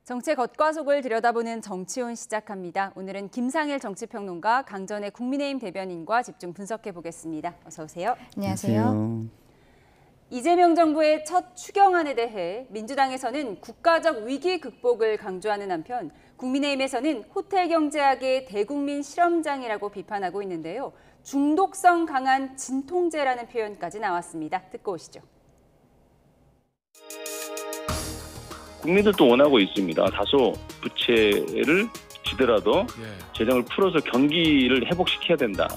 정치의 겉과 속을 들여다보는 정치온 시작합니다. 오늘은 김상일 정치평론가, 강전의 국민의힘 대변인과 집중 분석해 보겠습니다. 어서 오세요. 안녕하세요. 이재명 정부의 첫 추경안에 대해 민주당에서는 국가적 위기 극복을 강조하는 한편 국민의힘에서는 호텔 경제학의 대국민 실험장이라고 비판하고 있는데요. 중독성 강한 진통제라는 표현까지 나왔습니다. 듣고 오시죠. 국민들도 원하고 있습니다. 다소 부채를 지더라도 재정을 풀어서 경기를 회복시켜야 된다.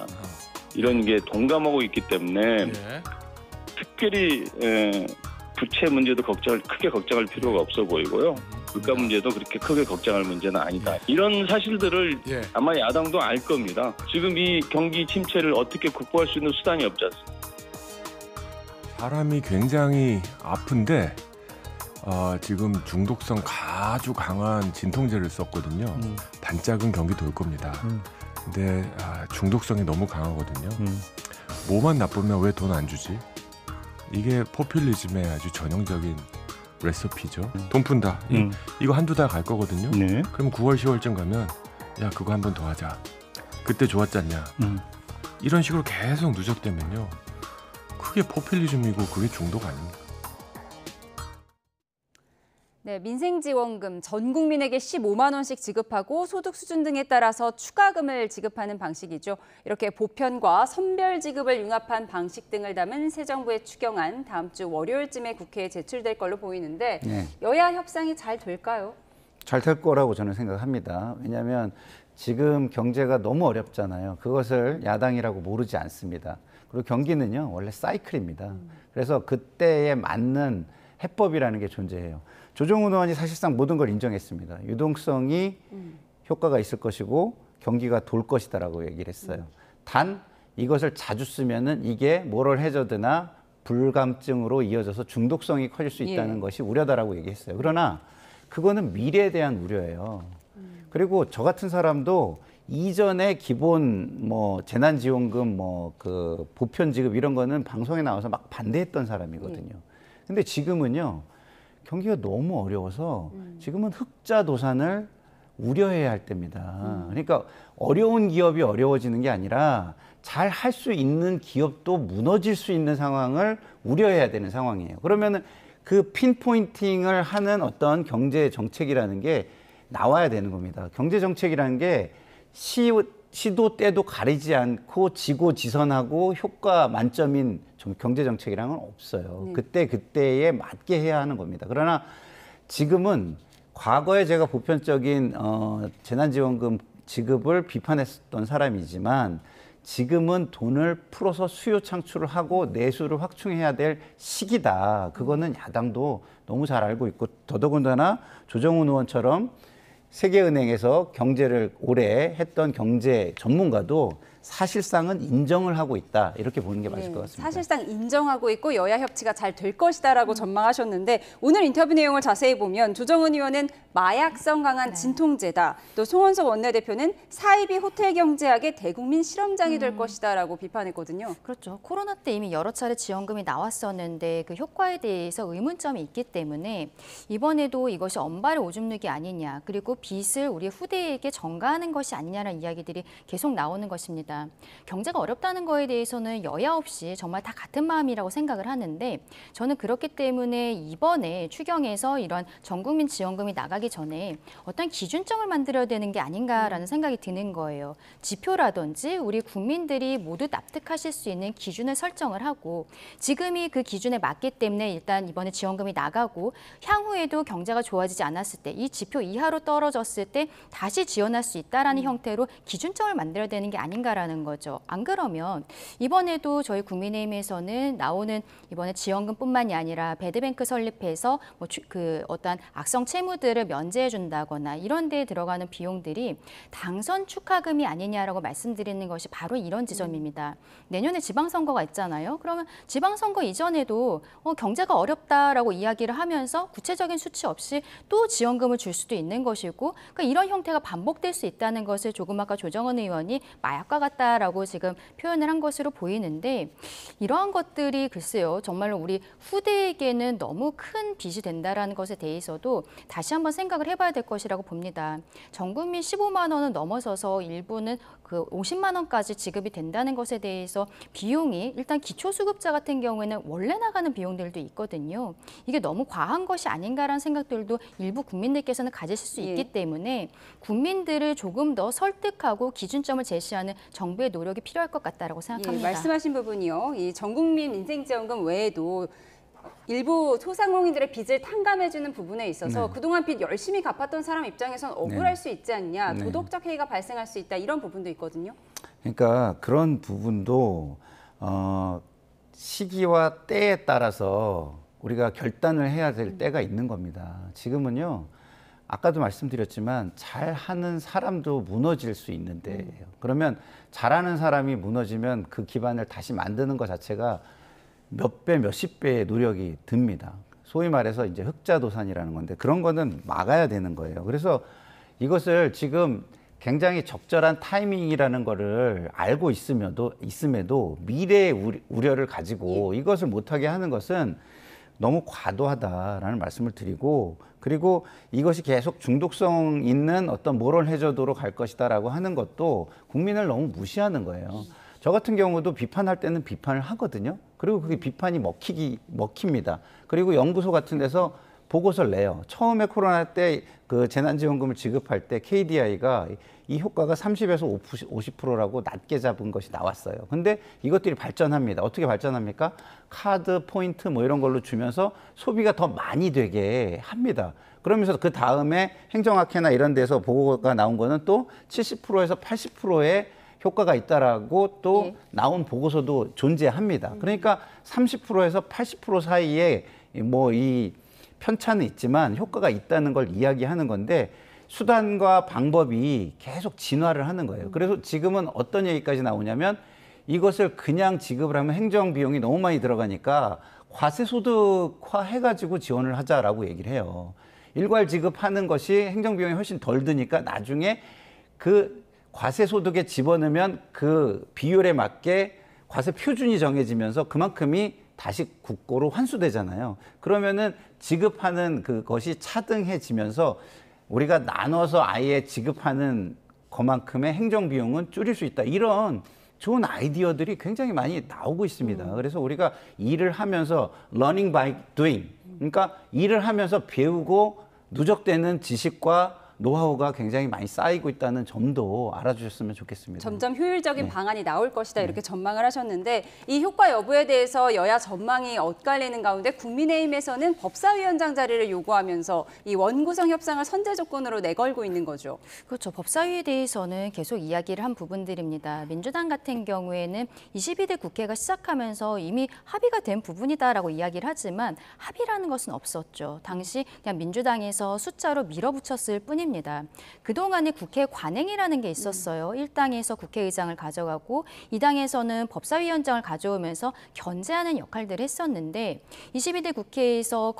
이런 게 동감하고 있기 때문에 특별히 부채 문제도 크게 걱정할 필요가 없어 보이고요. 물가 문제도 그렇게 크게 걱정할 문제는 아니다. 이런 사실들을 아마 야당도 알 겁니다. 지금 이 경기 침체를 어떻게 극복할 수 있는 수단이 없지 않습니까? 사람이 굉장히 아픈데 지금 중독성 아주 강한 진통제를 썼거든요. 반짝은 경기 돌 겁니다. 근데 중독성이 너무 강하거든요. 뭐만 나쁘면 왜 돈 안 주지? 이게 포퓰리즘의 아주 전형적인 레시피죠. 돈 푼다. 이거 한두 달 갈 거거든요. 그러면 9월, 10월쯤 가면 야 그거 한 번 더 하자. 그때 좋았잖냐. 이런 식으로 계속 누적되면요. 그게 포퓰리즘이고 그게 중독 아닙니까? 네, 민생지원금 전 국민에게 15만 원씩 지급하고 소득 수준 등에 따라서 추가금을 지급하는 방식이죠. 이렇게 보편과 선별 지급을 융합한 방식 등을 담은 새 정부의 추경안 다음 주 월요일쯤에 국회에 제출될 걸로 보이는데 여야 협상이 잘 될까요? 잘 될 거라고 저는 생각합니다. 왜냐하면 지금 경제가 너무 어렵잖아요. 그것을 야당이라고 모르지 않습니다. 그리고 경기는요 원래 사이클입니다. 그래서 그때에 맞는 해법이라는 게 존재해요. 조정훈 의원이 사실상 모든 걸 인정했습니다. 유동성이 효과가 있을 것이고 경기가 돌 것이다라고 얘기를 했어요. 단 이것을 자주 쓰면은 이게 모럴해저드나 불감증으로 이어져서 중독성이 커질 수 있다는 것이 우려다라고 얘기했어요. 그러나 그거는 미래에 대한 우려예요. 그리고 저 같은 사람도 이전에 기본 재난지원금 그 보편지급 이런 거는 방송에 나와서 막 반대했던 사람이거든요. 근데 지금은요. 경기가 너무 어려워서 지금은 흑자도산을 우려해야 할 때입니다. 그러니까 어려운 기업이 어려워지는 게 아니라 잘 할 수 있는 기업도 무너질 수 있는 상황을 우려해야 되는 상황이에요. 그러면은 그 핀포인팅을 하는 어떤 경제 정책이라는 게 나와야 되는 겁니다. 경제 정책이라는 게 시도 때도 가리지 않고 지고지선하고 효과 만점인 경제 정책이랑은 없어요. 그때에 맞게 해야 하는 겁니다. 그러나 지금은 과거에 제가 보편적인 재난지원금 지급을 비판했던 사람이지만 지금은 돈을 풀어서 수요 창출을 하고 내수를 확충해야 될 시기다. 그거는 야당도 너무 잘 알고 있고 더더군다나 조정훈 의원처럼 세계은행에서 경제를 오래 했던 경제 전문가도 사실상은 인정을 하고 있다. 이렇게 보는 게 맞을 것 같습니다. 사실상 인정하고 있고 여야 협치가 잘 될 것이다라고 전망하셨는데 오늘 인터뷰 내용을 자세히 보면 조정훈 의원은 마약성 강한 진통제다. 또 송원석 원내대표는 사이비 호텔 경제학의 대국민 실험장이 될 것이다라고 비판했거든요. 그렇죠. 코로나 때 이미 여러 차례 지원금이 나왔었는데 그 효과에 대해서 의문점이 있기 때문에 이번에도 이것이 엄발의 오줌 누기 아니냐. 그리고 빚을 우리 후대에게 전가하는 것이 아니냐라는 이야기들이 계속 나오는 것입니다. 경제가 어렵다는 거에 대해서는 여야 없이 정말 다 같은 마음이라고 생각을 하는데 저는 그렇기 때문에 이번에 추경에서 이런 전국민 지원금이 나가기 전에 어떤 기준점을 만들어야 되는 게 아닌가라는 생각이 드는 거예요. 지표라든지 우리 국민들이 모두 납득하실 수 있는 기준을 설정을 하고 지금이 그 기준에 맞기 때문에 일단 이번에 지원금이 나가고 향후에도 경제가 좋아지지 않았을 때 이 지표 이하로 떨어졌을 때 다시 지원할 수 있다라는 형태로 기준점을 만들어야 되는 게 아닌가라는 거죠. 안 그러면 이번에도 저희 국민의힘에서는 나오는 이번에 지원금뿐만이 아니라 배드뱅크 설립해서 그 어떤 악성 채무들을 면제해 준다거나 이런 데에 들어가는 비용들이 당선 축하금이 아니냐라고 말씀드리는 것이 바로 이런 지점입니다. 내년에 지방선거가 있잖아요. 그러면 지방선거 이전에도 경제가 어렵다라고 이야기를 하면서 구체적인 수치 없이 또 지원금을 줄 수도 있는 것이고 그러니까 이런 형태가 반복될 수 있다는 것을 조금 아까 조정원 의원이 마약과 같은 같다라고 지금 표현을 한 것으로 보이는데 이러한 것들이 글쎄요 정말로 우리 후대에게는 너무 큰 빚이 된다라는 것에 대해서도 다시 한번 생각을 해봐야 될 것이라고 봅니다. 전 국민 15만 원은 넘어서서 일부는 그 50만 원까지 지급이 된다는 것에 대해서 비용이 일단 기초수급자 같은 경우에는 원래 나가는 비용들도 있거든요. 이게 너무 과한 것이 아닌가라는 생각들도 일부 국민들께서는 가지실 수 있기 때문에 국민들을 조금 더 설득하고 기준점을 제시하는 정부의 노력이 필요할 것 같다라고 생각합니다. 말씀하신 부분이요. 이 전국민 인생지원금 외에도 일부 소상공인들의 빚을 탕감해주는 부분에 있어서 그동안 빚 열심히 갚았던 사람 입장에서는 억울할 수 있지 않냐, 도덕적 해이가 발생할 수 있다 이런 부분도 있거든요. 그러니까 그런 부분도 시기와 때에 따라서 우리가 결단을 해야 될 때가 있는 겁니다. 지금은요. 아까도 말씀드렸지만 잘하는 사람도 무너질 수 있는데 그러면 잘하는 사람이 무너지면 그 기반을 다시 만드는 것 자체가 몇 배, 몇십 배의 노력이 듭니다. 소위 말해서 이제 흑자도산이라는 건데 그런 거는 막아야 되는 거예요. 그래서 이것을 지금 굉장히 적절한 타이밍이라는 거를 알고 있음에도 미래의 우려를 가지고 이것을 못하게 하는 것은 너무 과도하다라는 말씀을 드리고 그리고 이것이 계속 중독성 있는 어떤 모럴 해저도로 갈 것이다라고 하는 것도 국민을 너무 무시하는 거예요. 저 같은 경우도 비판할 때는 비판을 하거든요. 그리고 그게 비판이 먹힙니다. 그리고 연구소 같은 데서 보고서를 내요. 처음에 코로나 때 그 재난지원금을 지급할 때 KDI가 이 효과가 30에서 50%라고 낮게 잡은 것이 나왔어요. 근데 이것들이 발전합니다. 어떻게 발전합니까? 카드, 포인트 뭐 이런 걸로 주면서 소비가 더 많이 되게 합니다. 그러면서 그 다음에 행정학회나 이런 데서 보고가 나온 거는 또 70%에서 80%의 효과가 있다라고 또 나온 보고서도 존재합니다. 그러니까 30%에서 80% 사이에 뭐 이 편차는 있지만 효과가 있다는 걸 이야기하는 건데 수단과 방법이 계속 진화를 하는 거예요. 그래서 지금은 어떤 얘기까지 나오냐면 이것을 그냥 지급을 하면 행정 비용이 너무 많이 들어가니까 과세소득화 해가지고 지원을 하자라고 얘기를 해요. 일괄 지급하는 것이 행정 비용이 훨씬 덜 드니까 나중에 그 과세소득에 집어넣으면 그 비율에 맞게 과세 표준이 정해지면서 그만큼이 다시 국고로 환수되잖아요. 그러면은 지급하는 그것이 차등해지면서 우리가 나눠서 아예 지급하는 그만큼의 행정 비용은 줄일 수 있다. 이런 좋은 아이디어들이 굉장히 많이 나오고 있습니다. 그래서 우리가 일을 하면서 learning by doing, 그러니까 일을 하면서 배우고 누적되는 지식과 노하우가 굉장히 많이 쌓이고 있다는 점도 알아주셨으면 좋겠습니다. 점점 효율적인 방안이 나올 것이다 이렇게 전망을 하셨는데 이 효과 여부에 대해서 여야 전망이 엇갈리는 가운데 국민의힘에서는 법사위원장 자리를 요구하면서 이 원구성 협상을 선제 조건으로 내걸고 있는 거죠. 그렇죠. 법사위에 대해서는 계속 이야기를 한 부분들입니다. 민주당 같은 경우에는 22대 국회가 시작하면서 이미 합의가 된 부분이다라고 이야기를 하지만 합의라는 것은 없었죠. 당시 그냥 민주당에서 숫자로 밀어붙였을 뿐입니다. 그동안에 국회 관행이라는 게 있었어요. 1당에서 국회의장을 가져가고 2당에서는 법사위원장을 가져오면서 견제하는 역할들을 했었는데 22대 국회에서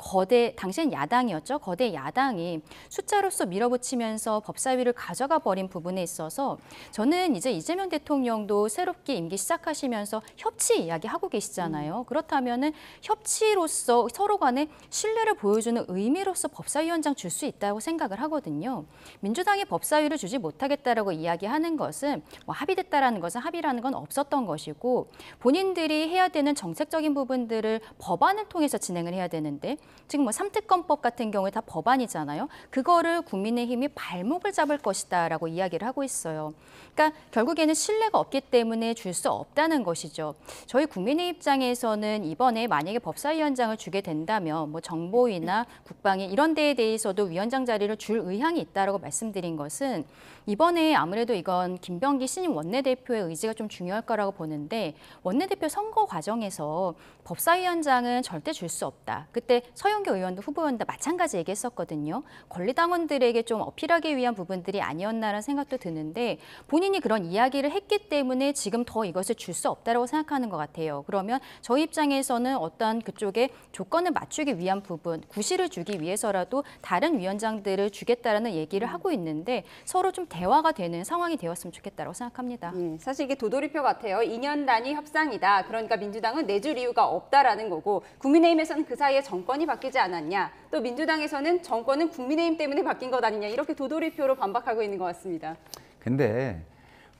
당시엔 야당이었죠. 거대 야당이 숫자로서 밀어붙이면서 법사위를 가져가 버린 부분에 있어서 저는 이제 이재명 대통령도 새롭게 임기 시작하시면서 협치 이야기하고 계시잖아요. 그렇다면은 협치로서 서로 간에 신뢰를 보여주는 의미로서 법사위원장 줄 수 있다고 생각을 하거든요. 민주당이 법사위를 주지 못하겠다라고 이야기하는 것은 뭐 합의됐다라는 것은 합의라는 건 없었던 것이고 본인들이 해야 되는 정책적인 부분들을 법안을 통해서 진행을 해야 되는데 지금 뭐 3특검법 같은 경우에 다 법안이잖아요. 그거를 국민의힘이 발목을 잡을 것이다라고 이야기를 하고 있어요. 그러니까 결국에는 신뢰가 없기 때문에 줄 수 없다는 것이죠. 저희 국민의 입장에서는 이번에 만약에 법사위원장을 주게 된다면 뭐 정보위나 국방위 이런 데에 대해서도 위원장 자리를 줄 의향이 있다라고 말씀드린 것은 이번에 아무래도 이건 김병기 신임 원내대표의 의지가 좀 중요할 거라고 보는데 원내대표 선거 과정에서 법사위원장은 절대 줄 수 없다. 그때 서영교 의원도 후보였는데 마찬가지 얘기했었거든요. 권리당원들에게 좀 어필하기 위한 부분들이 아니었나라는 생각도 드는데 본인이 그런 이야기를 했기 때문에 지금 더 이것을 줄 수 없다고 생각하는 것 같아요. 그러면 저희 입장에서는 어떤 그쪽에 조건을 맞추기 위한 부분, 구실을 주기 위해서라도 다른 위원장들을 주겠다라는 얘기를 하고 있는데 서로 좀 대화가 되는 상황이 되었으면 좋겠다고 생각합니다. 사실 이게 도돌이표 같아요. 2년 단위 협상이다. 그러니까 민주당은 내줄 이유가 없다라는 거고 국민의힘에서는 그 사이에 정권이 바뀌지 않았냐. 또 민주당에서는 정권은 국민의힘 때문에 바뀐 것 아니냐. 이렇게 도돌이표로 반박하고 있는 것 같습니다. 근데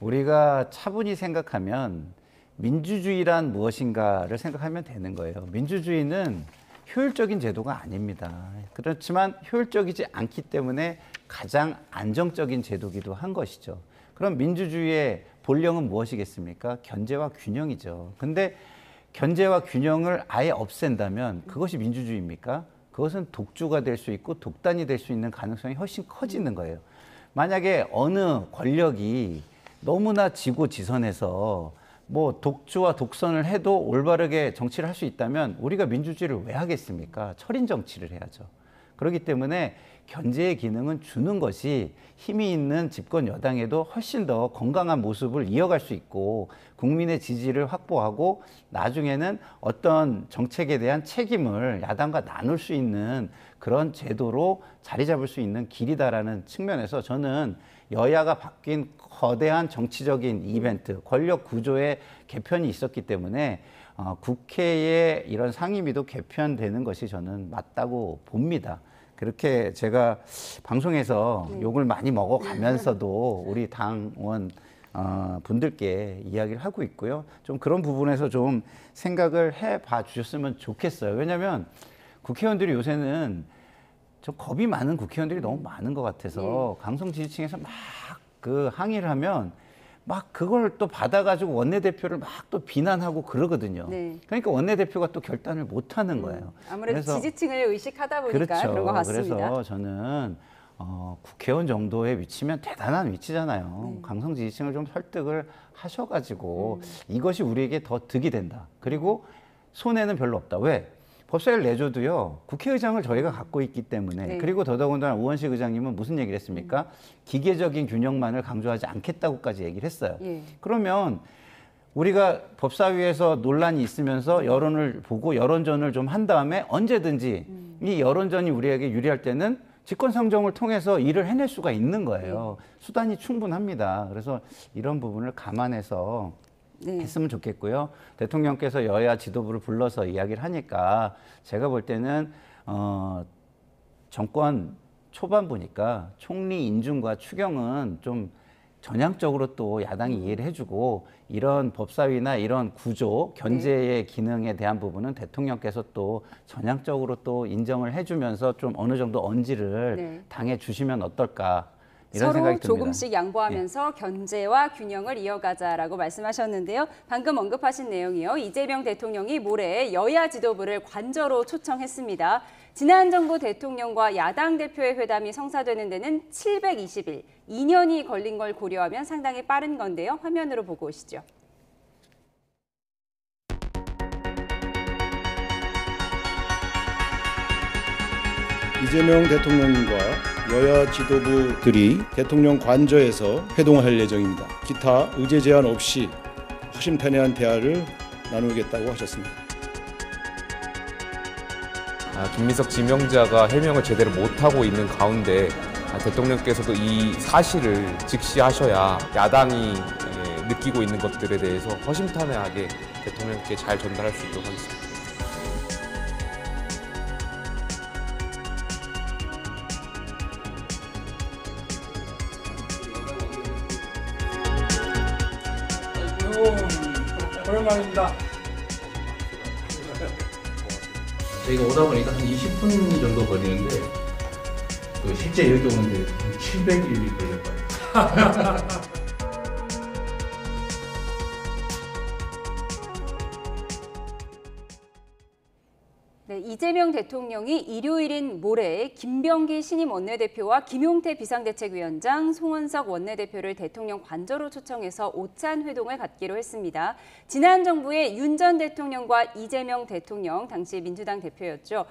우리가 차분히 생각하면 민주주의란 무엇인가를 생각하면 되는 거예요. 민주주의는 효율적인 제도가 아닙니다. 그렇지만 효율적이지 않기 때문에 가장 안정적인 제도기도 한 것이죠. 그럼 민주주의의 본령은 무엇이겠습니까? 견제와 균형이죠. 근데 견제와 균형을 아예 없앤다면 그것이 민주주의입니까? 그것은 독주가 될 수 있고 독단이 될 수 있는 가능성이 훨씬 커지는 거예요. 만약에 어느 권력이 너무나 지고지선해서 뭐 독주와 독선을 해도 올바르게 정치를 할 수 있다면 우리가 민주주의를 왜 하겠습니까? 철인 정치를 해야죠. 그렇기 때문에 견제의 기능은 주는 것이 힘이 있는 집권 여당에도 훨씬 더 건강한 모습을 이어갈 수 있고 국민의 지지를 확보하고 나중에는 어떤 정책에 대한 책임을 야당과 나눌 수 있는 그런 제도로 자리 잡을 수 있는 길이다라는 측면에서 저는 여야가 바뀐 거대한 정치적인 이벤트, 권력 구조의 개편이 있었기 때문에 국회의 이런 상임위도 개편되는 것이 저는 맞다고 봅니다. 그렇게 제가 방송에서 욕을 많이 먹어가면서도 우리 당원 분들께 이야기를 하고 있고요. 좀 그런 부분에서 좀 생각을 해봐 주셨으면 좋겠어요. 왜냐하면 국회의원들이 요새는 좀 겁이 많은 국회의원들이 너무 많은 것 같아서 강성 지지층에서 막 그 항의를 하면 막 그걸 또 받아가지고 원내대표를 막 또 비난하고 그러거든요. 그러니까 원내대표가 또 결단을 못 하는 거예요. 아무래도 지지층을 의식하다 보니까 그렇죠. 그런 것 같습니다. 그래서 저는 국회의원 정도의 위치면 대단한 위치잖아요. 강성 지지층을 좀 설득을 하셔가지고 이것이 우리에게 더 득이 된다. 그리고 손해는 별로 없다. 왜? 법사위를 내줘도요. 국회의장을 저희가 갖고 있기 때문에 그리고 더더군다나 우원식 의장님은 무슨 얘기를 했습니까? 기계적인 균형만을 강조하지 않겠다고까지 얘기를 했어요. 그러면 우리가 법사위에서 논란이 있으면서 여론을 보고 여론전을 좀 한 다음에 언제든지 이 여론전이 우리에게 유리할 때는 직권상정을 통해서 일을 해낼 수가 있는 거예요. 수단이 충분합니다. 그래서 이런 부분을 감안해서 했으면 좋겠고요. 대통령께서 여야 지도부를 불러서 이야기를 하니까 제가 볼 때는 정권 초반부니까 총리 인준과 추경은 좀 전향적으로 또 야당이 이해를 해주고 이런 법사위나 이런 구조, 견제의 기능에 대한 부분은 대통령께서 또 전향적으로 또 인정을 해주면서 좀 어느 정도 언지를 당해 주시면 어떨까. 이런 서로 조금씩 양보하면서 견제와 균형을 이어가자라고 말씀하셨는데요. 방금 언급하신 내용이요. 이재명 대통령이 모레 여야 지도부를 관저로 초청했습니다. 지난 정부 대통령과 야당 대표의 회담이 성사되는 데는 720일, 2년이 걸린 걸 고려하면 상당히 빠른 건데요. 화면으로 보고 오시죠. 이재명 대통령과 여야 지도부들이 대통령 관저에서 회동을 할 예정입니다. 기타 의제 제한 없이 허심탄회한 대화를 나누겠다고 하셨습니다. 김민석 지명자가 해명을 제대로 못하고 있는 가운데 대통령께서도 이 사실을 직시하셔야 야당이 느끼고 있는 것들에 대해서 허심탄회하게 대통령께 잘 전달할 수 있도록 하겠습니다. 오랜만입니다. 저희가 오다 보니까 한 20분 정도 걸리는데 실제 여기 오는데 700일이 걸릴 거예요. 네, 이재명 대통령이 일요일인 모레 김병기 신임 원내대표와 김용태 비상대책위원장, 송원석 원내대표를 대통령 관저로 초청해서 오찬 회동을 갖기로 했습니다. 지난 정부의 윤 전 대통령과 이재명 대통령, 당시 민주당 대표였죠.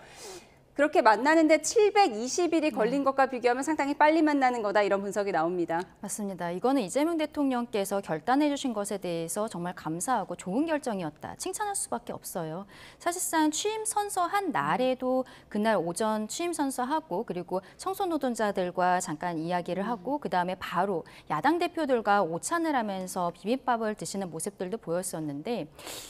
그렇게 만나는데 720일이 걸린 것과 비교하면 상당히 빨리 만나는 거다 이런 분석이 나옵니다. 맞습니다. 이거는 이재명 대통령께서 결단해 주신 것에 대해서 정말 감사하고 좋은 결정이었다. 칭찬할 수밖에 없어요. 사실상 취임 선서한 날에도 그날 오전 취임 선서하고 그리고 청소노동자들과 잠깐 이야기를 하고 그다음에 바로 야당 대표들과 오찬을 하면서 비빔밥을 드시는 모습들도 보였었는데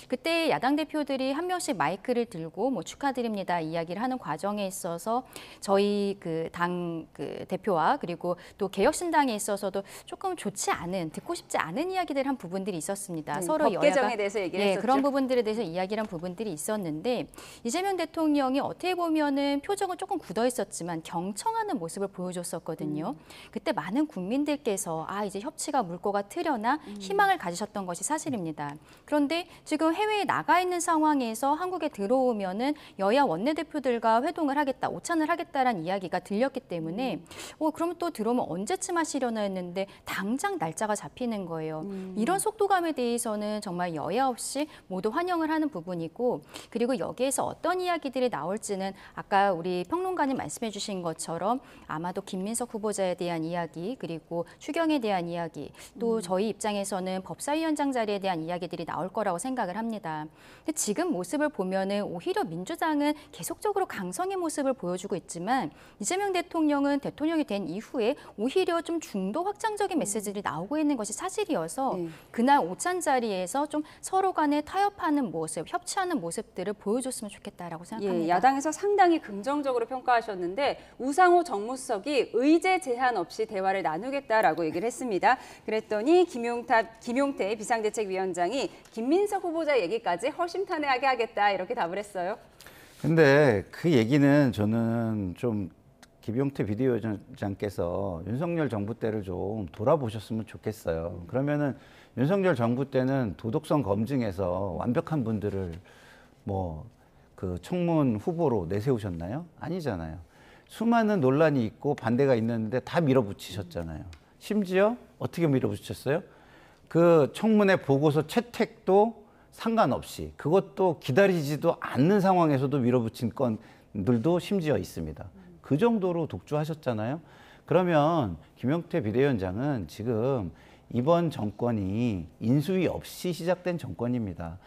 그때 야당 대표들이 한 명씩 마이크를 들고 뭐 축하드립니다 이야기를 하는 과정에 있어서 저희 당 대표와 그리고 또 개혁신당에 있어서도 조금 좋지 않은 듣고 싶지 않은 이야기들 한 부분들이 있었습니다. 서로 법 개정에 대해서 얘기를 했었죠. 그런 부분들에 대해서 이야기를 한 부분들이 있었는데 이재명 대통령이 어떻게 보면은 표정은 조금 굳어 있었지만 경청하는 모습을 보여줬었거든요. 그때 많은 국민들께서 이제 협치가 물꼬가 트려나 희망을 가지셨던 것이 사실입니다. 그런데 지금 해외에 나가 있는 상황에서 한국에 들어오면은 여야 원내대표들과 회동을 하겠다, 오찬을 하겠다라는 이야기가 들렸기 때문에 그러면 또 들어오면 언제쯤 하시려나 했는데 당장 날짜가 잡히는 거예요. 이런 속도감에 대해서는 정말 여야 없이 모두 환영을 하는 부분이고 그리고 여기에서 어떤 이야기들이 나올지는 아까 우리 평론가님 말씀해 주신 것처럼 아마도 김민석 후보자에 대한 이야기 그리고 추경에 대한 이야기 또 저희 입장에서는 법사위원장 자리에 대한 이야기들이 나올 거라고 생각을 합니다. 근데 지금 모습을 보면은 오히려 민주당은 계속적으로 강성의 모습을 보여주고 있지만 이재명 대통령은 대통령이 된 이후에 오히려 좀 중도 확장적인 메시지들이 나오고 있는 것이 사실이어서 그날 오찬 자리에서 좀 서로 간에 타협하는 모습, 협치하는 모습들을 보여줬으면 좋겠다라고 생각합니다. 야당에서 상당히 긍정적으로 평가하셨는데 우상호 정무수석이 의제 제한 없이 대화를 나누겠다라고 얘기를 했습니다. 그랬더니 김용태 비상대책위원장이 김민석 후보자 얘기까지 허심탄회하게 하겠다 이렇게 답을 했어요. 근데 그 얘기는 저는 좀 김용태 비대위원장께서 윤석열 정부 때를 좀 돌아보셨으면 좋겠어요. 그러면은 윤석열 정부 때는 도덕성 검증에서 완벽한 분들을 청문 후보로 내세우셨나요? 아니잖아요. 수많은 논란이 있고 반대가 있는데 다 밀어붙이셨잖아요. 심지어 어떻게 밀어붙였어요? 그 청문회 보고서 채택도 상관없이 그것도 기다리지도 않는 상황에서도 밀어붙인 건들도 심지어 있습니다. 그 정도로 독주하셨잖아요. 그러면 김용태 비대위원장은 지금 이번 정권이 인수위 없이 시작된 정권입니다.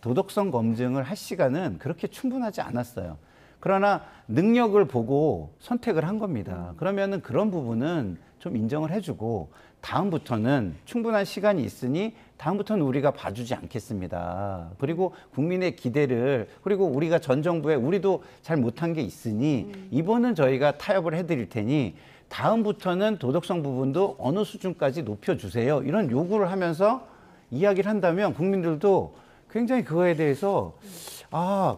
도덕성 검증을 할 시간은 그렇게 충분하지 않았어요. 그러나 능력을 보고 선택을 한 겁니다. 그러면은 그런 부분은 좀 인정을 해주고 다음부터는 충분한 시간이 있으니 다음부터는 우리가 봐주지 않겠습니다. 그리고 국민의 기대를 그리고 우리가 전 정부에 우리도 잘 못한 게 있으니 이번은 저희가 타협을 해드릴 테니 다음부터는 도덕성 부분도 어느 수준까지 높여주세요. 이런 요구를 하면서 이야기를 한다면 국민들도 굉장히 그거에 대해서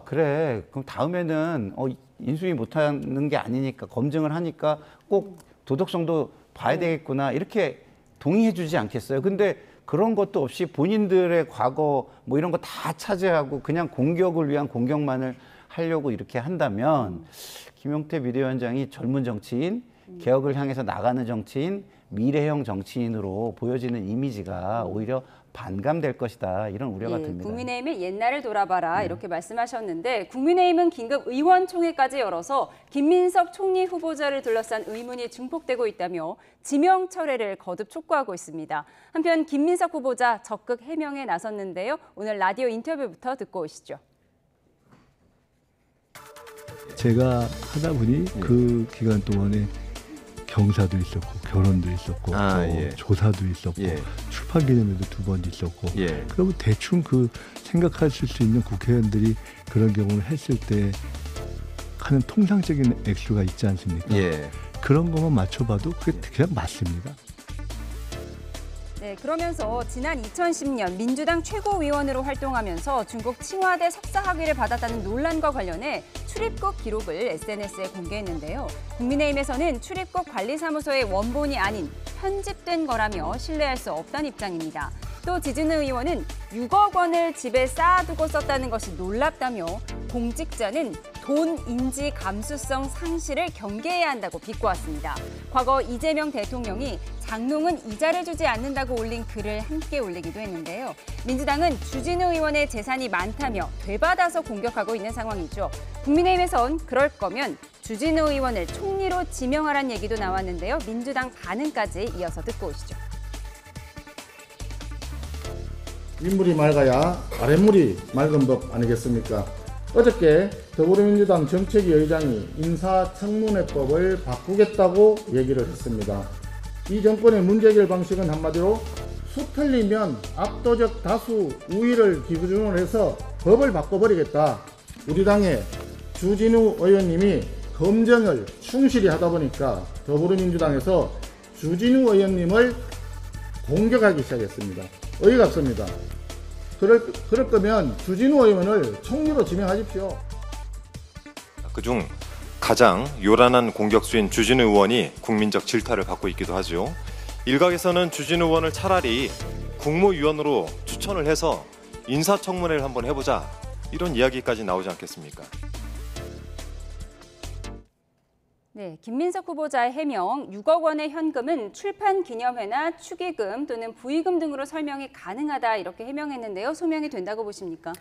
그래 그럼 다음에는 인수위 못하는 게 아니니까 검증을 하니까 꼭 도덕성도 봐야 되겠구나 이렇게 동의해 주지 않겠어요? 근데 그런 것도 없이 본인들의 과거 이런 거 다 차지하고 그냥 공격을 위한 공격만을 하려고 이렇게 한다면 김용태 비대위원장이 젊은 정치인, 개혁을 향해서 나가는 정치인, 미래형 정치인으로 보여지는 이미지가 오히려 반감될 것이다 이런 우려가 듭니다. 국민의힘의 옛날을 돌아봐라 이렇게 말씀하셨는데 국민의힘은 긴급 의원총회까지 열어서 김민석 총리 후보자를 둘러싼 의문이 증폭되고 있다며 지명 철회를 거듭 촉구하고 있습니다. 한편 김민석 후보자 적극 해명에 나섰는데요. 오늘 라디오 인터뷰부터 듣고 오시죠. 제가 하다 보니 그 기간 동안에 경사도 있었고 결혼도 있었고 조사도 있었고 출판 기념회도 2번 있었고 그러면 대충 그 생각하실 수 있는 국회의원들이 그런 경우를 했을 때 하는 통상적인 액수가 있지 않습니까? 그런 것만 맞춰봐도 그게 그냥 맞습니다. 네, 그러면서 지난 2010년 민주당 최고위원으로 활동하면서 중국 칭화대 석사 학위를 받았다는 논란과 관련해 출입국 기록을 SNS에 공개했는데요. 국민의힘에서는 출입국 관리사무소의 원본이 아닌 편집된 거라며 신뢰할 수 없다는 입장입니다. 또 지진우 의원은 6억 원을 집에 쌓아두고 썼다는 것이 놀랍다며 공직자는 돈 인지 감수성 상실을 경계해야 한다고 비꼬았습니다. 과거 이재명 대통령이 장롱은 이자를 주지 않는다고 올린 글을 함께 올리기도 했는데요. 민주당은 주진우 의원의 재산이 많다며 되받아서 공격하고 있는 상황이죠. 국민의힘에선 그럴 거면 주진우 의원을 총리로 지명하란 얘기도 나왔는데요. 민주당 반응까지 이어서 듣고 오시죠. 윗물이 맑아야 아랫물이 맑은 법 아니겠습니까? 어저께 더불어민주당 정책위 의장이 인사청문회법을 바꾸겠다고 얘기를 했습니다. 이 정권의 문제 해결 방식은 한마디로 수 틀리면 압도적 다수 우위를 기준으로 해서 법을 바꿔버리겠다. 우리 당의 주진우 의원님이 검증을 충실히 하다 보니까 더불어민주당에서 주진우 의원님을 공격하기 시작했습니다. 어이가 없습니다. 그럴 거면 주진우 의원을 총리로 지명하십시오. 그중 가장 요란한 공격수인 주진우 의원이 국민적 질타를 받고 있기도 하죠. 일각에서는 주진우 의원을 차라리 국무위원으로 추천을 해서 인사청문회를 한번 해보자, 이런 이야기까지 나오지 않겠습니까? 네, 김민석 후보자의 해명 6억 원의 현금은 출판 기념회나 축의금 또는 부의금 등으로 설명이 가능하다, 이렇게 해명했는데요. 소명이 된다고 보십니까?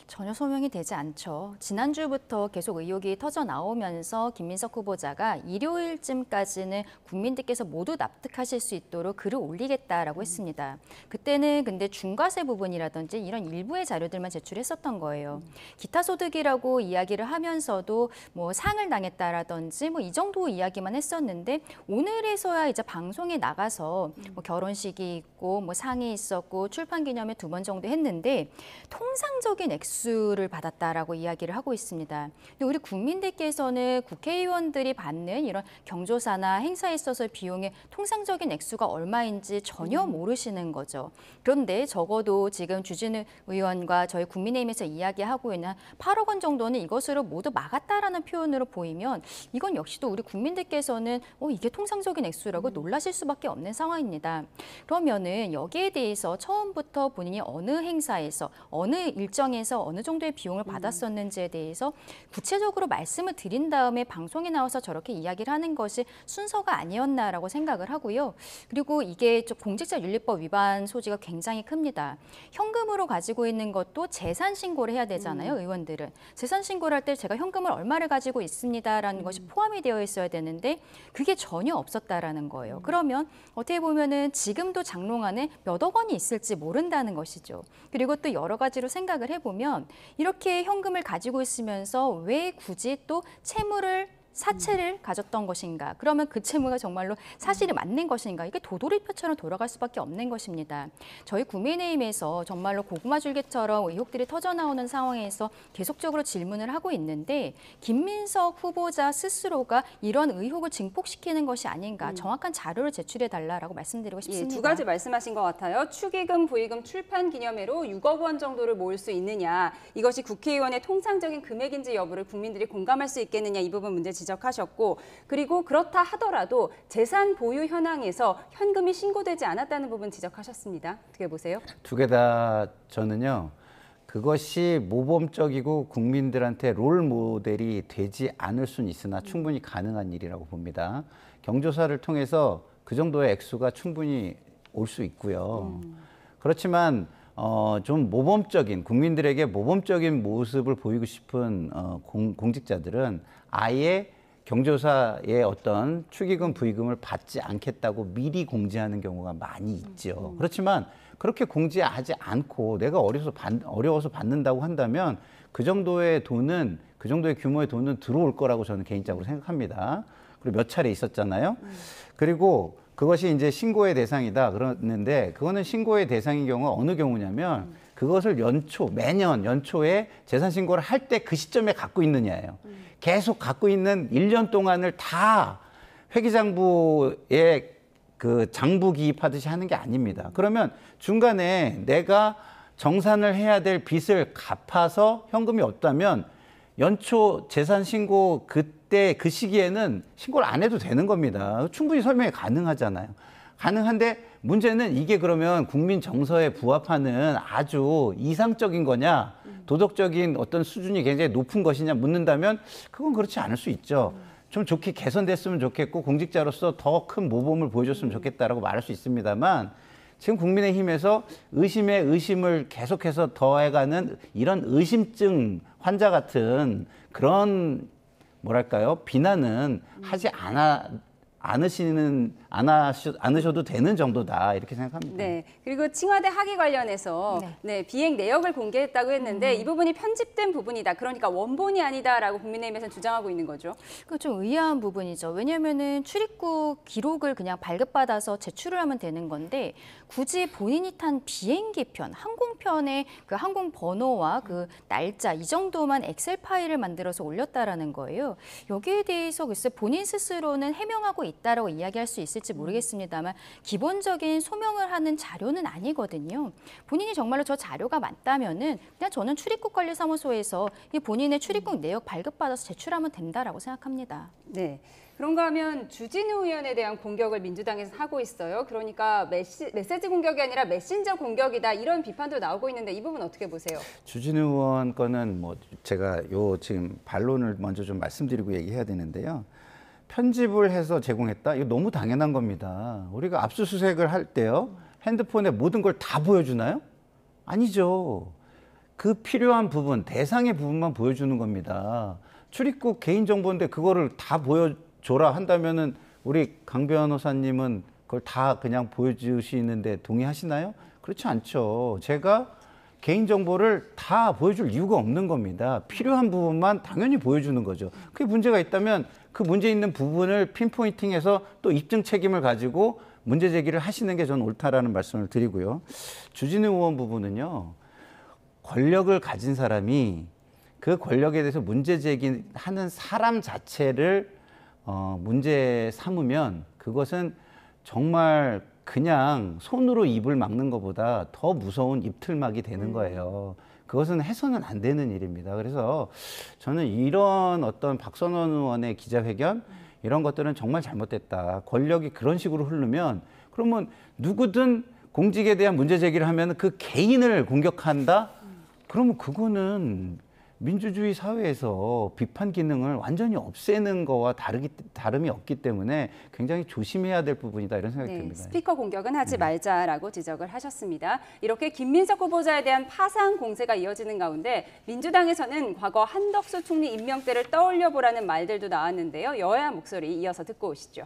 전혀 소명이 되지 않죠. 지난주부터 계속 의혹이 터져 나오면서 김민석 후보자가 일요일쯤까지는 국민들께서 모두 납득하실 수 있도록 글을 올리겠다라고 했습니다. 그때는 근데 중과세 부분이라든지 이런 일부의 자료들만 제출했었던 거예요. 기타 소득이라고 이야기를 하면서도 뭐 상을 당했다라든지 뭐 이 정도 이야기만 했었는데, 오늘에서야 이제 방송에 나가서 뭐 결혼식이 있고 뭐 상이 있었고 출판 기념회 2번 정도 했는데 통상적인 액수를 받았다라고 이야기를 하고 있습니다. 근데 우리 국민들께서는 국회의원들이 받는 이런 경조사나 행사에 있어서 비용의 통상적인 액수가 얼마인지 전혀 모르시는 거죠. 그런데 적어도 지금 주진우 의원과 저희 국민의힘에서 이야기하고 있는 8억 원 정도는 이것으로 모두 막았다라는 표현으로 보이면 이건 역시도 우리 국민들께서는 이게 통상적인 액수라고 놀라실 수밖에 없는 상황입니다. 그러면은 여기에 대해서 처음부터 본인이 어느 행사에서 어느 일정에서 어느 정도의 비용을 받았었는지에 대해서 구체적으로 말씀을 드린 다음에 방송에 나와서 저렇게 이야기를 하는 것이 순서가 아니었나라고 생각을 하고요. 그리고 이게 공직자윤리법 위반 소지가 굉장히 큽니다. 현금으로 가지고 있는 것도 재산 신고를 해야 되잖아요. 의원들은. 재산 신고를 할 때 제가 현금을 얼마를 가지고 있습니다라는 것이 포함이 되어 있어야 되는데 그게 전혀 없었다라는 거예요. 그러면 어떻게 보면은 지금도 장롱 안에 몇억 원이 있을지 모른다는 것이죠. 그리고 또 여러 가지로 생각을 해보면 이렇게 현금을 가지고 있으면서 왜 굳이 또 채무를 사채를 가졌던 것인가? 그러면 그 채무가 정말로 사실이 맞는 것인가? 이게 도돌이표처럼 돌아갈 수밖에 없는 것입니다. 저희 국민의힘에서 정말로 고구마줄기처럼 의혹들이 터져나오는 상황에서 계속적으로 질문을 하고 있는데 김민석 후보자 스스로가 이런 의혹을 증폭시키는 것이 아닌가? 정확한 자료를 제출해달라고 말씀드리고 싶습니다. 두 가지 말씀하신 것 같아요. 축의금, 부의금, 출판 기념회로 6억 원 정도를 모을 수 있느냐, 이것이 국회의원의 통상적인 금액인지 여부를 국민들이 공감할 수 있겠느냐, 이 부분 문제 지적하셨고, 그리고 그렇다 하더라도 재산 보유 현황에서 현금이 신고되지 않았다는 부분 지적하셨습니다. 어떻게 보세요? 두 개 다 저는요, 그것이 모범적이고 국민들한테 롤 모델이 되지 않을 수는 있으나 충분히 가능한 일이라고 봅니다. 경조사를 통해서 그 정도의 액수가 충분히 올 수 있고요. 그렇지만 좀 모범적인, 국민들에게 모범적인 모습을 보이고 싶은 공직자들은 아예 경조사의 어떤 축의금, 부의금을 받지 않겠다고 미리 공지하는 경우가 많이 있죠. 그렇지만 그렇게 공지하지 않고 내가 어려워서 받는다고 한다면 그 정도의 돈은, 그 정도의 규모의 돈은 들어올 거라고 저는 개인적으로 생각합니다. 그리고 몇 차례 있었잖아요. 그리고 그것이 이제 신고의 대상이다 그러는데, 그거는 신고의 대상인 경우가 어느 경우냐면 그것을 매년 연초에 재산 신고를 할 때 그 시점에 갖고 있느냐예요. 계속 갖고 있는 1년 동안을 다 회계장부에 그 장부 기입하듯이 하는 게 아닙니다. 그러면 중간에 내가 정산을 해야 될 빚을 갚아서 현금이 없다면 연초 재산 신고 그때 그 시기에는 신고를 안 해도 되는 겁니다. 충분히 설명이 가능하잖아요. 가능한데 문제는 이게 그러면 국민 정서에 부합하는 아주 이상적인 거냐, 도덕적인 어떤 수준이 굉장히 높은 것이냐 묻는다면 그건 그렇지 않을 수 있죠. 좀 좋게 개선됐으면 좋겠고 공직자로서 더 큰 모범을 보여줬으면 좋겠다라고 말할 수 있습니다만 지금 국민의힘에서 의심에 의심을 계속해서 더해가는 이런 의심증 환자 같은 그런 뭐랄까요, 비난은 하지 않으셔도 되는 정도다 이렇게 생각합니다. 네. 그리고 칭화대 학위 관련해서 비행 내역을 공개했다고 했는데 이 부분이 편집된 부분이다. 그러니까 원본이 아니다라고 국민의힘에서는 주장하고 있는 거죠. 그 좀 의아한 부분이죠. 왜냐하면은 출입국 기록을 그냥 발급받아서 제출을 하면 되는 건데 굳이 본인이 탄 비행기편, 항공편의 그 항공 번호와 그 날짜 이 정도만 엑셀 파일을 만들어서 올렸다라는 거예요. 여기에 대해서 글쎄 본인 스스로는 해명하고 있다라고 이야기할 수 있을지 모르겠습니다만 기본적인 소명을 하는 자료는 아니거든요. 본인이 정말로 저 자료가 맞다면은 그냥 저는 출입국관리사무소에서 이 본인의 출입국 내역 발급받아서 제출하면 된다라고 생각합니다. 네. 그런가 하면 주진우 의원에 대한 공격을 민주당에서 하고 있어요. 그러니까 메시지 공격이 아니라 메신저 공격이다 이런 비판도 나오고 있는데 이 부분 어떻게 보세요? 주진우 의원 거는 뭐 제가 요 지금 반론을 먼저 좀 말씀드리고 얘기해야 되는데요. 편집을 해서 제공했다? 이거 너무 당연한 겁니다. 우리가 압수수색을 할 때요. 핸드폰에 모든 걸 다 보여주나요? 아니죠. 그 필요한 부분, 대상의 부분만 보여주는 겁니다. 출입국 개인정보인데 그거를 다 보여줘라 한다면은 우리 강 변호사님은 그걸 다 그냥 보여주시는데 동의하시나요? 그렇지 않죠. 제가 개인정보를 다 보여줄 이유가 없는 겁니다. 필요한 부분만 당연히 보여주는 거죠. 그게 문제가 있다면 그 문제 있는 부분을 핀포인팅해서 또 입증 책임을 가지고 문제 제기를 하시는 게 저는 옳다라는 말씀을 드리고요. 주진우 의원 부분은요. 권력을 가진 사람이 그 권력에 대해서 문제 제기하는 사람 자체를 문제 삼으면 그것은 정말 그냥 손으로 입을 막는 것보다 더 무서운 입틀막이 되는 거예요. 그것은 해서는 안 되는 일입니다. 그래서 저는 이런 어떤 박선원 의원의 기자회견 이런 것들은 정말 잘못됐다. 권력이 그런 식으로 흐르면 그러면 누구든 공직에 대한 문제 제기를 하면 그 개인을 공격한다? 그러면 그거는 민주주의 사회에서 비판 기능을 완전히 없애는 거와 다름이 없기 때문에 굉장히 조심해야 될 부분이다 이런 생각이 듭니다. 스피커 공격은 하지 말자라고 지적을 하셨습니다. 이렇게 김민석 후보자에 대한 파상 공세가 이어지는 가운데 민주당에서는 과거 한덕수 총리 임명 때를 떠올려 보라는 말들도 나왔는데요. 여야 목소리 이어서 듣고 오시죠.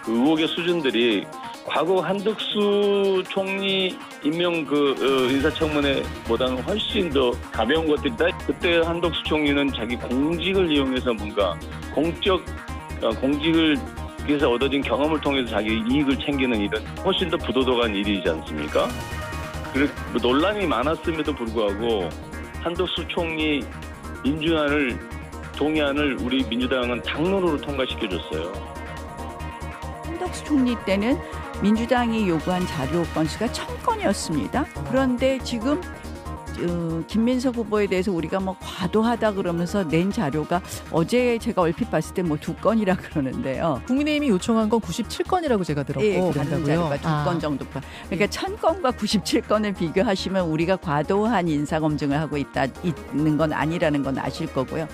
그 의혹의 수준들이 과거 한덕수 총리 임명 인사청문회보다는 훨씬 더 가벼운 것들이다. 그때 한덕수 총리는 자기 공직을 이용해서 뭔가 공직을 위해서 얻어진 경험을 통해서 자기 이익을 챙기는 일은 훨씬 더 부도덕한 일이지 않습니까? 그리고 논란이 많았음에도 불구하고 한덕수 총리 동의안을 우리 민주당은 당론으로 통과시켜줬어요. 한덕수 총리 때는 민주당이 요구한 자료 건수가 1000건이었습니다. 그런데 지금 김민석 후보에 대해서 우리가 뭐 과도하다 그러면서 낸 자료가 어제 제가 얼핏 봤을 때 뭐 2건이라 그러는데요. 국민의힘이 요청한 건 97건이라고 제가 들었고 네, 그런다고요. 자료가 2건 정도. 그러니까 1000건과 97건을 비교하시면 우리가 과도한 인사검증을 하고 있는 건 아니라는 건 아실 거고요.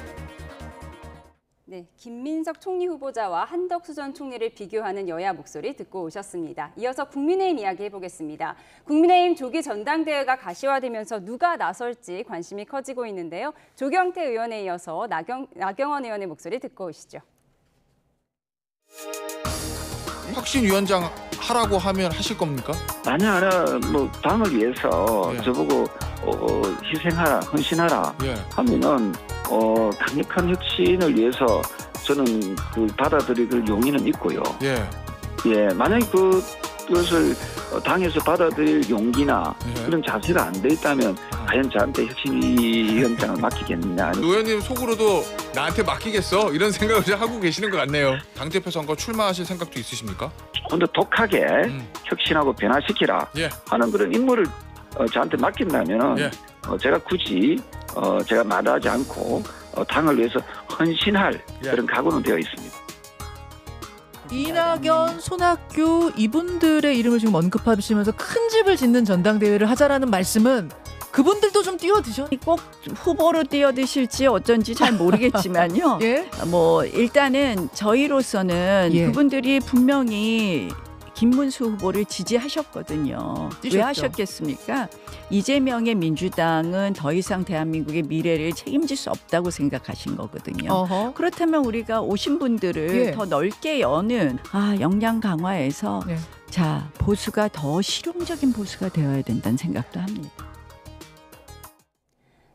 네, 김민석 총리 후보자와 한덕수 전 총리를 비교하는 여야 목소리 듣고 오셨습니다. 이어서 국민의힘 이야기 해보겠습니다. 국민의힘 조기 전당대회가 가시화되면서 누가 나설지 관심이 커지고 있는데요. 조경태 의원에 이어서 나경원 의원의 목소리 듣고 오시죠. 혁신위원장 하라고 하면 하실 겁니까? 만약 당을 위해서 저보고 희생하라, 헌신하라 하면은 강력한 혁신을 위해서 저는 받아들일 용의는 있고요. 만약에 그것을 당에서 받아들일 용기나 그런 자세가 안 돼 있다면 과연 저한테 혁신위원장을 맡기겠느냐. 의원님 속으로도 나한테 맡기겠어? 이런 생각을 하고 계시는 것 같네요. 당대표 선거 출마하실 생각도 있으십니까? 좀 더 독하게 혁신하고 변화시키라 하는 그런 임무를 저한테 맡긴다면 제가 굳이 제가 마다하지 않고 당을 위해서 헌신할 그런 각오는 되어 있습니다. 이낙연, 손학규 이분들의 이름을 지금 언급하시면서 큰 집을 짓는 전당대회를 하자라는 말씀은 그분들도 좀 뛰어드셔? 꼭 후보로 뛰어드실지 어쩐지 잘 모르겠지만요. 예? 뭐 일단은 저희로서는 예. 그분들이 분명히 김문수 후보를 지지하셨거든요. 뛰셨죠. 왜 하셨겠습니까? 이재명의 민주당은 더 이상 대한민국의 미래를 책임질 수 없다고 생각하신 거거든요. 어허. 그렇다면 우리가 오신 분들을 예. 더 넓게 여는 역량 강화해서 네. 자, 보수가 더 실용적인 보수가 되어야 된다는 생각도 합니다.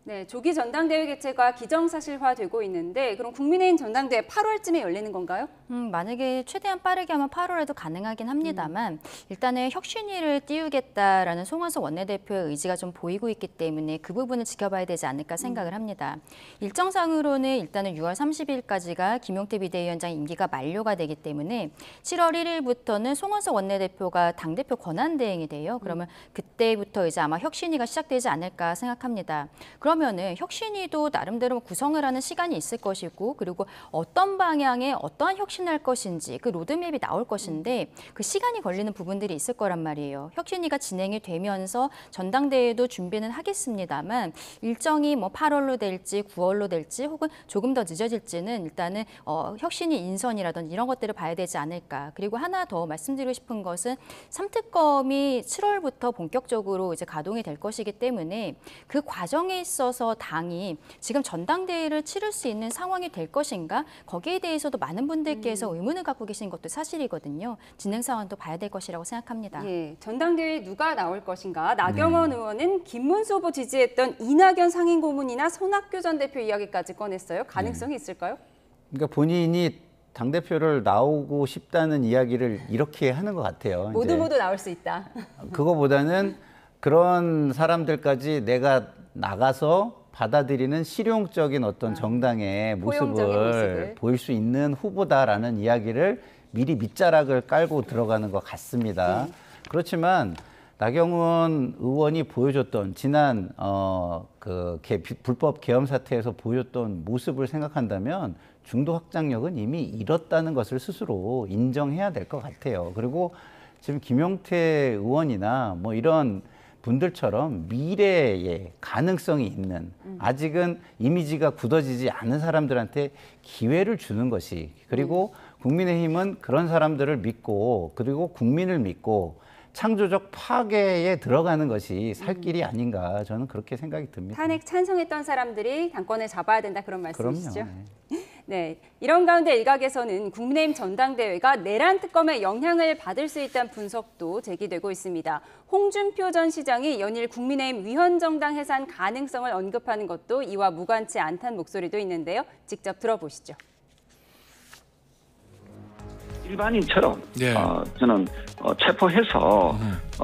네, 조기 전당대회 개최가 기정사실화되고 있는데 그럼 국민의힘 전당대회 8월쯤에 열리는 건가요? 만약에 최대한 빠르게 하면 8월에도 가능하긴 합니다만 일단은 혁신위를 띄우겠다라는 송원석 원내대표의 의지가 좀 보이고 있기 때문에 그 부분을 지켜봐야 되지 않을까 생각을 합니다. 일정상으로는 일단은 6월 30일까지가 김용태 비대위원장 임기가 만료가 되기 때문에 7월 1일부터는 송원석 원내대표가 당대표 권한대행이 돼요. 그러면 그때부터 이제 아마 혁신위가 시작되지 않을까 생각합니다. 그러면은 혁신위도 나름대로 구성을 하는 시간이 있을 것이고 그리고 어떤 방향에 어떠한 혁신을 할 것인지 그 로드맵이 나올 것인데 그 시간이 걸리는 부분들이 있을 거란 말이에요. 혁신위가 진행이 되면서 전당대회도 준비는 하겠습니다만 일정이 뭐 8월로 될지 9월로 될지 혹은 조금 더 늦어질지는 일단은 혁신위 인선이라든지 이런 것들을 봐야 되지 않을까. 그리고 하나 더 말씀드리고 싶은 것은 3특검이 7월부터 본격적으로 이제 가동이 될 것이기 때문에 그 과정에 있어서 당이 지금 전당대회를 치를 수 있는 상황이 될 것인가 거기에 대해서도 많은 분들께서 의문을 갖고 계신 것도 사실이거든요. 진행 상황도 봐야 될 것이라고 생각합니다. 예, 전당대회에 누가 나올 것인가? 나경원 의원은 김문수 후보 지지했던 이낙연 상임고문이나 손학규 전 대표 이야기까지 꺼냈어요. 가능성이 있을까요? 그러니까 본인이 당대표를 나오고 싶다는 이야기를 이렇게 하는 것 같아요. 모두 나올 수 있다. 그거보다는 그런 사람들까지 내가 나가서 받아들이는 실용적인 어떤 정당의 모습을 보일 수 있는 후보다라는 이야기를 미리 밑자락을 깔고 들어가는 것 같습니다. 그렇지만 나경원 의원이 보여줬던 지난 불법 계엄 사태에서 보여줬던 모습을 생각한다면 중도 확장력은 이미 잃었다는 것을 스스로 인정해야 될 것 같아요. 그리고 지금 김용태 의원이나 뭐 이런 분들처럼 미래에 가능성이 있는 아직은 이미지가 굳어지지 않은 사람들한테 기회를 주는 것이 그리고 국민의힘은 그런 사람들을 믿고 그리고 국민을 믿고 창조적 파괴에 들어가는 것이 살 길이 아닌가 저는 그렇게 생각이 듭니다. 탄핵 찬성했던 사람들이 당권을 잡아야 된다 그런 말씀이시죠? 그럼요. 네, 이런 가운데 일각에서는 국민의힘 전당대회가 내란 특검의 영향을 받을 수 있다는 분석도 제기되고 있습니다. 홍준표 전 시장이 연일 국민의힘 위헌정당 해산 가능성을 언급하는 것도 이와 무관치 않다는 목소리도 있는데요. 직접 들어보시죠. 일반인처럼 저는 체포해서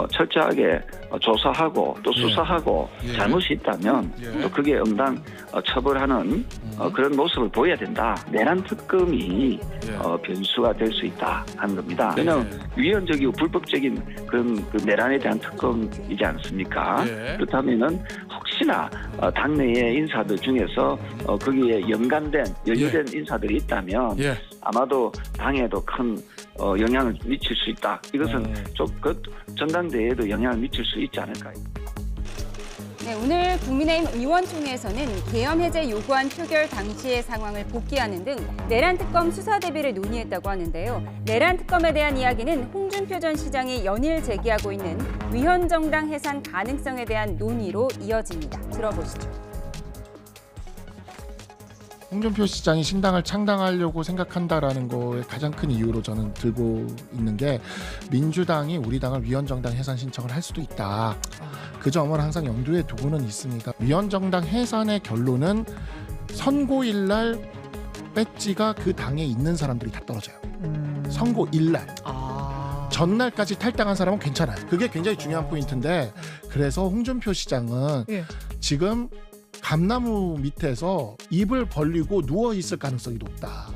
철저하게 조사하고 또 수사하고 잘못이 있다면 또 그게 응당 처벌하는 그런 모습을 보여야 된다. 내란 특검이 변수가 될 수 있다 하는 겁니다. 왜냐하면 위헌적이고 불법적인 그런 그 내란에 대한 특검이지 않습니까? 그렇다면은 혹시나 당내의 인사들 중에서 거기에 연관된 연루된 인사들이 있다면 아마도 당에도 큰 영향을 미칠 수 있다. 이것은 그 전당대회에도 영향을 미칠 수 있지 않을까요? 네, 오늘 국민의힘 의원총회에서는 계엄 해제 요구안 표결 당시의 상황을 복귀하는 등 내란 특검 수사 대비를 논의했다고 하는데요. 내란 특검에 대한 이야기는 홍준표 전 시장이 연일 제기하고 있는 위헌정당 해산 가능성에 대한 논의로 이어집니다. 들어보시죠. 홍준표 시장이 신당을 창당하려고 생각한다라는 거에 가장 큰 이유로 저는 들고 있는 게 민주당이 우리 당을 위헌정당 해산 신청을 할 수도 있다. 그 점을 항상 염두에 두고는 있습니다. 위헌정당 해산의 결론은 선고일 날 배지가 그 당에 있는 사람들이 다 떨어져요. 선고일 날. 전날까지 탈당한 사람은 괜찮아요. 그게 굉장히 중요한 포인트인데 그래서 홍준표 시장은 지금 감나무 밑에서 입을 벌리고 누워있을 가능성이 높다.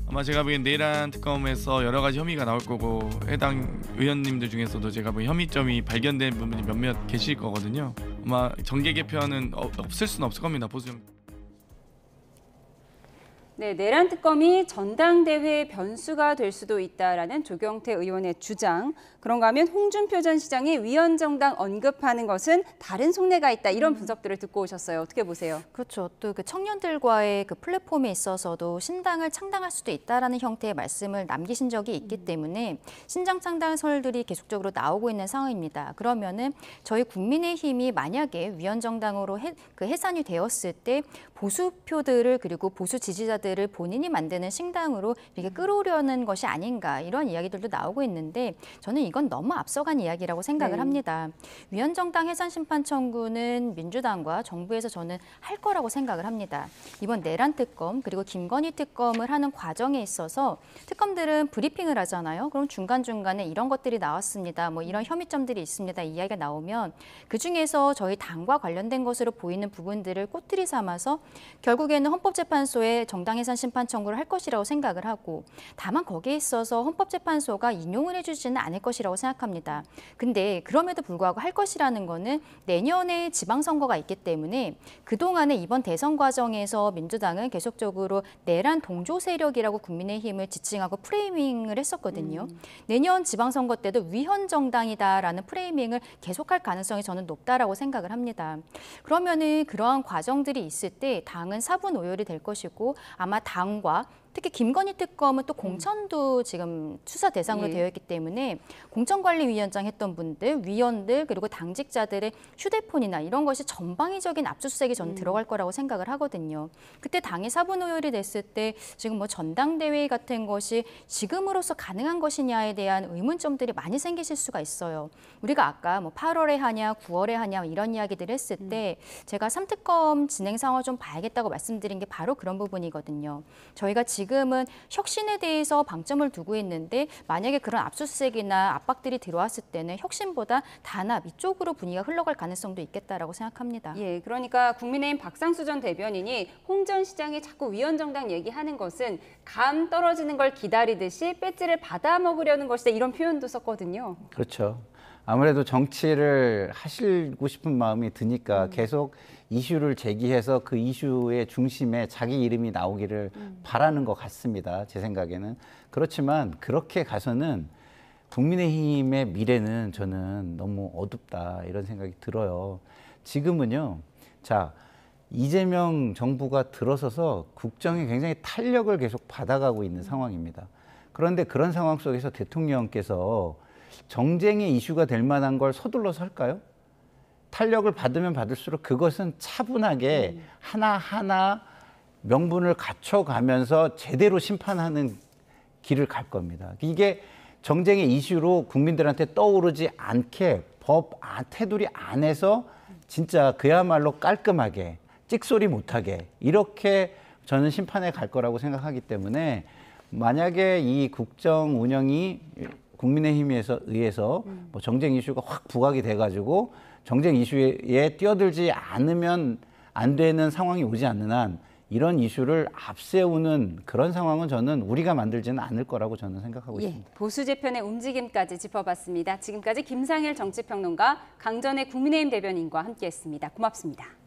아마 제가 보기엔 내란 특검에서 여러 가지 혐의가 나올 거고 해당 의원님들 중에서도 제가 보기엔 혐의점이 발견된 분들이 몇몇 계실 거거든요. 아마 정계 개편은 없을 수는 없을 겁니다. 보수 네, 내란 특검이 전당대회의 변수가 될 수도 있다라는 조경태 의원의 주장. 그런가 하면 홍준표 전 시장이 위헌정당 언급하는 것은 다른 속내가 있다. 이런 분석들을 듣고 오셨어요. 어떻게 보세요? 그렇죠. 또 그 청년들과의 그 플랫폼에 있어서도 신당을 창당할 수도 있다라는 형태의 말씀을 남기신 적이 있기 때문에 신당 창당 설들이 계속적으로 나오고 있는 상황입니다. 그러면은 저희 국민의힘이 만약에 위헌정당으로 해산이 되었을 때 보수표들을 그리고 보수 지지자들을 본인이 만드는 신당으로 이렇게 끌어오려는 것이 아닌가 이런 이야기들도 나오고 있는데 저는 이건 너무 앞서간 이야기라고 생각을 합니다. 위헌정당 해산 심판 청구는 민주당과 정부에서 저는 할 거라고 생각을 합니다. 이번 내란 특검 그리고 김건희 특검을 하는 과정에 있어서 특검들은 브리핑을 하잖아요. 그럼 중간중간에 이런 것들이 나왔습니다. 뭐 이런 혐의점들이 있습니다. 이 이야기가 나오면 그중에서 저희 당과 관련된 것으로 보이는 부분들을 꼬투리 삼아서 결국에는 헌법재판소에 정당 해산 심판 청구를 할 것이라고 생각을 하고 다만 거기에 있어서 헌법재판소가 인용을 해주지는 않을 것이라고 생각합니다. 근데 그럼에도 불구하고 할 것이라는 거는 내년에 지방선거가 있기 때문에 그동안에 이번 대선 과정에서 민주당은 계속적으로 내란 동조 세력이라고 국민의힘을 지칭하고 프레이밍을 했었거든요. 내년 지방선거 때도 위헌정당이다라는 프레이밍을 계속할 가능성이 저는 높다라고 생각을 합니다. 그러면은 그러한 과정들이 있을 때 당은 사분오열이 될 것이고 아마 당과 특히 김건희 특검은 또 공천도 지금 수사 대상으로 되어 있기 때문에 공천관리위원장 했던 분들, 위원들 그리고 당직자들의 휴대폰이나 이런 것이 전방위적인 압수수색이 저는 들어갈 거라고 생각을 하거든요. 그때 당이 사분오열이 됐을 때 지금 뭐 전당대회 같은 것이 지금으로서 가능한 것이냐에 대한 의문점들이 많이 생기실 수가 있어요. 우리가 아까 뭐 8월에 하냐 9월에 하냐 이런 이야기들을 했을 때 제가 3특검 진행 상황을 좀 봐야겠다고 말씀드린 게 바로 그런 부분이거든요. 저희가 지금은 혁신에 대해서 방점을 두고 있는데 만약에 그런 압수수색이나 압박들이 들어왔을 때는 혁신보다 단합 이쪽으로 분위기가 흘러갈 가능성도 있겠다라고 생각합니다. 예, 그러니까 국민의힘 박상수 전 대변인이 홍 전 시장이 자꾸 위헌정당 얘기하는 것은 감 떨어지는 걸 기다리듯이 배지를 받아 먹으려는 것이다 이런 표현도 썼거든요. 그렇죠. 아무래도 정치를 하시고 싶은 마음이 드니까 계속 이슈를 제기해서 그 이슈의 중심에 자기 이름이 나오기를 바라는 것 같습니다. 제 생각에는. 그렇지만 그렇게 가서는 국민의힘의 미래는 저는 너무 어둡다 이런 생각이 들어요. 지금은요. 자, 이재명 정부가 들어서서 국정에 굉장히 탄력을 계속 받아가고 있는 상황입니다. 그런데 그런 상황 속에서 대통령께서 정쟁의 이슈가 될 만한 걸 서둘러서 할까요? 탄력을 받으면 받을수록 그것은 차분하게 하나하나 명분을 갖춰가면서 제대로 심판하는 길을 갈 겁니다. 이게 정쟁의 이슈로 국민들한테 떠오르지 않게 법 테두리 안에서 진짜 그야말로 깔끔하게 찍소리 못하게 이렇게 저는 심판해 갈 거라고 생각하기 때문에 만약에 이 국정 운영이 국민의힘에서 의해서 뭐 정쟁 이슈가 확 부각이 돼가지고 정쟁 이슈에 뛰어들지 않으면 안 되는 상황이 오지 않는 한 이런 이슈를 앞세우는 그런 상황은 저는 우리가 만들지는 않을 거라고 저는 생각하고 있습니다. 보수 재편의 움직임까지 짚어봤습니다. 지금까지 김상일 정치평론가, 강전의 국민의힘 대변인과 함께했습니다. 고맙습니다.